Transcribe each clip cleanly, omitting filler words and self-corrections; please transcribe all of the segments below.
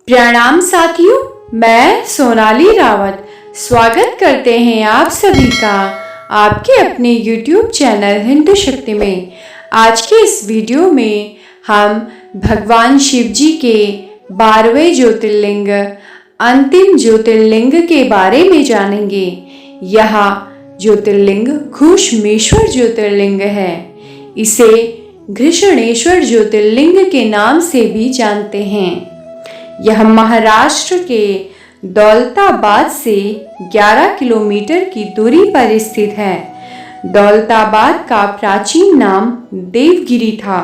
प्रणाम साथियों, मैं सोनाली रावत स्वागत करते हैं आप सभी का आपके अपने YouTube चैनल हिंदू शक्ति में। आज के इस वीडियो में हम भगवान शिव जी के 12वें ज्योतिर्लिंग अंतिम ज्योतिर्लिंग के बारे में जानेंगे। यह ज्योतिर्लिंग घूष्मेश्वर ज्योतिर्लिंग है। इसे घृष्णेश्वर ज्योतिर्लिंग के नाम से भी जानते हैं। यह महाराष्ट्र के दौलताबाद से 11 किलोमीटर की दूरी पर स्थित है। दौलताबाद का प्राचीन नाम देवगिरी था।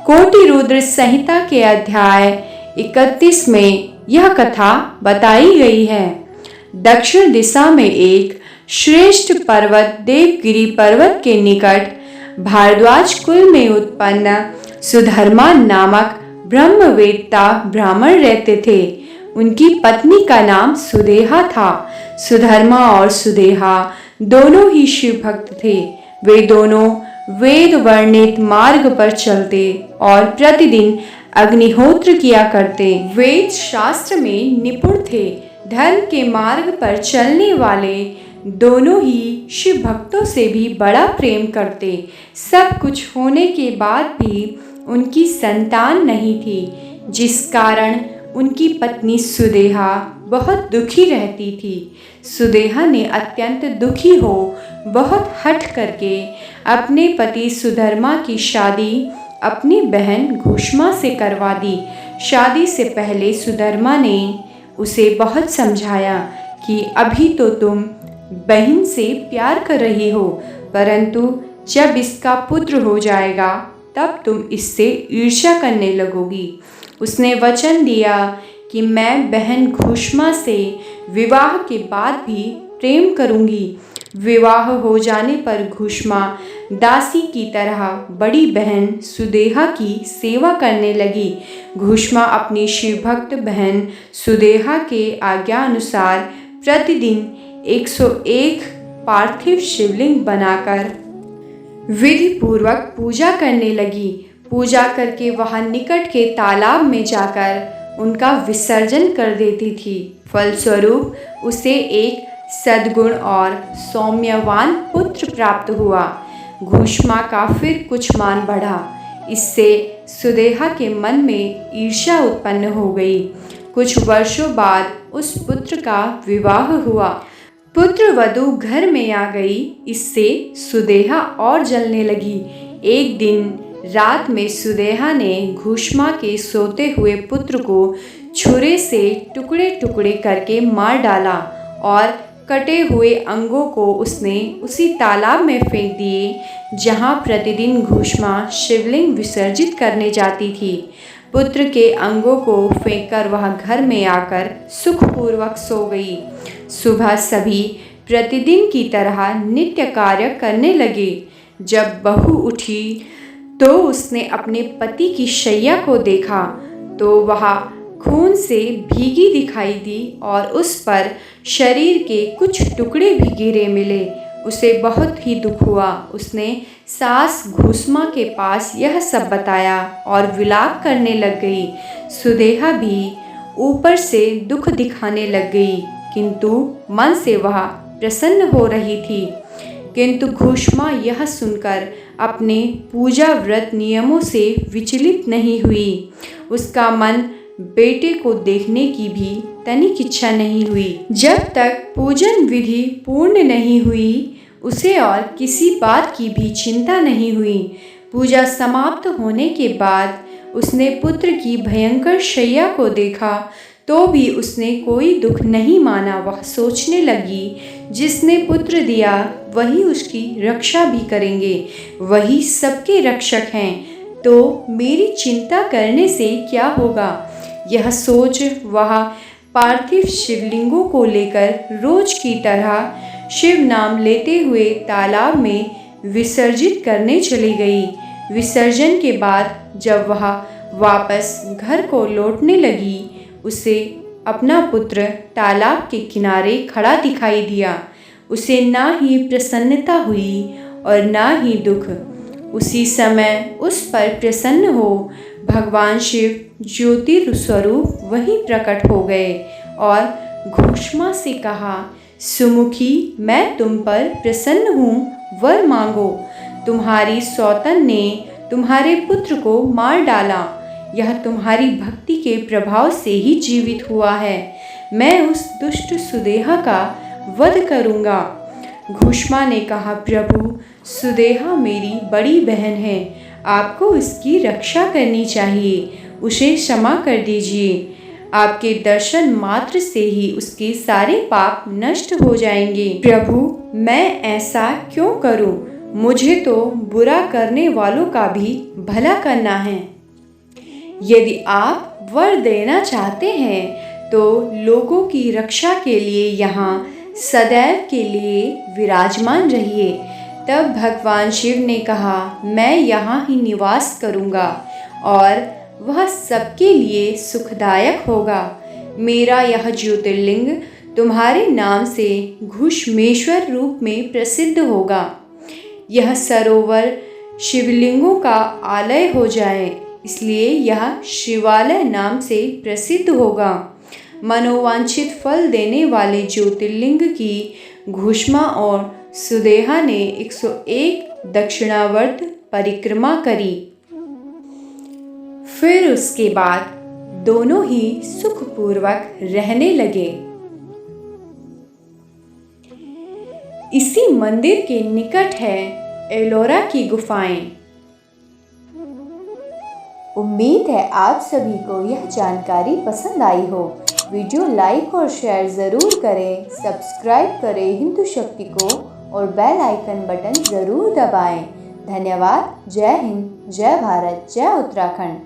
कोटि रुद्र संहिता के अध्याय 31 में यह कथा बताई गई है। दक्षिण दिशा में एक श्रेष्ठ पर्वत देवगिरी पर्वत के निकट भारद्वाज कुल में उत्पन्न सुधर्मा नामक ब्रह्मवेत्ता ब्राह्मण रहते थे। उनकी पत्नी का नाम सुदेहा था। सुधर्मा और सुदेहा दोनों ही शिव भक्त थे। वे दोनों वेद वर्णित मार्ग पर चलते और प्रतिदिन अग्निहोत्र किया करते। वेद शास्त्र में निपुण थे। धर्म के मार्ग पर चलने वाले दोनों ही शिव भक्तों से भी बड़ा प्रेम करते। सब कुछ होने के बाद भी उनकी संतान नहीं थी, जिस कारण उनकी पत्नी सुदेहा बहुत दुखी रहती थी। सुदेहा ने अत्यंत दुखी हो बहुत हठ करके अपने पति सुधर्मा की शादी अपनी बहन घूष्मा से करवा दी। शादी से पहले सुधर्मा ने उसे बहुत समझाया कि अभी तो तुम बहन से प्यार कर रही हो, परंतु जब इसका पुत्र हो जाएगा तब तुम इससे ईर्ष्या करने लगोगी। उसने वचन दिया कि मैं बहन घूष्मा से विवाह के बाद भी प्रेम करूंगी। विवाह हो जाने पर घूष्मा दासी की तरह बड़ी बहन सुदेहा की सेवा करने लगी। घूष्मा अपनी शिवभक्त बहन सुदेहा के आज्ञा अनुसार प्रतिदिन 101 पार्थिव शिवलिंग बनाकर विधि पूर्वक पूजा करने लगी। पूजा करके वहां निकट के तालाब में जाकर उनका विसर्जन कर देती थी। फलस्वरूप उसे एक सद्गुण और सौम्यवान पुत्र प्राप्त हुआ। घूष्मा का फिर कुछ मान बढ़ा। इससे सुदेहा के मन में ईर्ष्या उत्पन्न हो गई। कुछ वर्षों बाद उस पुत्र का विवाह हुआ। पुत्र वधू घर में आ गई। इससे सुदेहा और जलने लगी। एक दिन रात में सुदेहा ने घूष्मा के सोते हुए पुत्र को छुरे से टुकड़े टुकड़े करके मार डाला और कटे हुए अंगों को उसने उसी तालाब में फेंक दिए जहां प्रतिदिन घूष्मा शिवलिंग विसर्जित करने जाती थी। पुत्र के अंगों को फेंककर वह घर में आकर सुखपूर्वक सो गई। सुबह सभी प्रतिदिन की तरह नित्य कार्य करने लगे। जब बहू उठी तो उसने अपने पति की शैया को देखा तो वह खून से भीगी दिखाई दी और उस पर शरीर के कुछ टुकड़े भी गिरे मिले। उसे बहुत ही दुख हुआ। उसने सास घूष्मा के पास यह सब बताया और विलाप करने लग गई। सुदेहा भी ऊपर से दुख दिखाने लग गई, किंतु मन से वह प्रसन्न हो रही थी। किंतु घूष्मा यह सुनकर अपने पूजा व्रत नियमों से विचलित नहीं हुई। उसका मन बेटे को देखने की भी तनिक इच्छा नहीं हुई। जब तक पूजन विधि पूर्ण नहीं हुई उसे और किसी बात की भी चिंता नहीं हुई। पूजा समाप्त होने के बाद उसने पुत्र की भयंकर शैया को देखा तो भी उसने कोई दुख नहीं माना। वह सोचने लगी, जिसने पुत्र दिया वही उसकी रक्षा भी करेंगे, वही सबके रक्षक हैं, तो मेरी चिंता करने से क्या होगा। यह सोच वह पार्थिव शिवलिंगों को लेकर रोज की तरह शिव नाम लेते हुए तालाब में विसर्जित करने चली गई। विसर्जन के बाद जब वह वापस घर को लौटने लगी, उसे अपना पुत्र तालाब के किनारे खड़ा दिखाई दिया। उसे ना ही प्रसन्नता हुई और ना ही दुख। उसी समय उस पर प्रसन्न हो भगवान शिव ज्योति स्वरूप वहीं प्रकट हो गए और घोषणा से कहा, सुमुखी, मैं तुम पर प्रसन्न हूँ, वर मांगो। तुम्हारी सौतन ने तुम्हारे पुत्र को मार डाला, यह तुम्हारी भक्ति के प्रभाव से ही जीवित हुआ है। मैं उस दुष्ट सुदेहा का वध करूँगा। घुष्मा ने कहा, प्रभु, सुदेहा मेरी बड़ी बहन है, आपको उसकी रक्षा करनी चाहिए, उसे क्षमा कर दीजिए। आपके दर्शन मात्र से ही उसके सारे पाप नष्ट हो जाएंगे। प्रभु, मैं ऐसा क्यों करूं? मुझे तो बुरा करने वालों का भी भला करना है। यदि आप वर देना चाहते हैं तो लोगों की रक्षा के लिए यहाँ सदैव के लिए विराजमान रहिए। तब भगवान शिव ने कहा, मैं यहाँ ही निवास करूँगा और वह सबके लिए सुखदायक होगा। मेरा यह ज्योतिर्लिंग तुम्हारे नाम से घुष्मेश्वर रूप में प्रसिद्ध होगा। यह सरोवर शिवलिंगों का आलय हो जाए, इसलिए यह शिवालय नाम से प्रसिद्ध होगा। मनोवांछित फल देने वाले ज्योतिर्लिंग की घुष्मा और सुदेहा ने 101 दक्षिणावर्त परिक्रमा करी। फिर उसके बाद दोनों ही सुखपूर्वक रहने लगे। इसी मंदिर के निकट है एलोरा की गुफाएं। उम्मीद है आप सभी को यह जानकारी पसंद आई हो। वीडियो लाइक और शेयर ज़रूर करें, सब्सक्राइब करें हिंदू शक्ति को और बेल आइकन बटन ज़रूर दबाएं। धन्यवाद। जय हिंद, जय भारत, जय उत्तराखंड।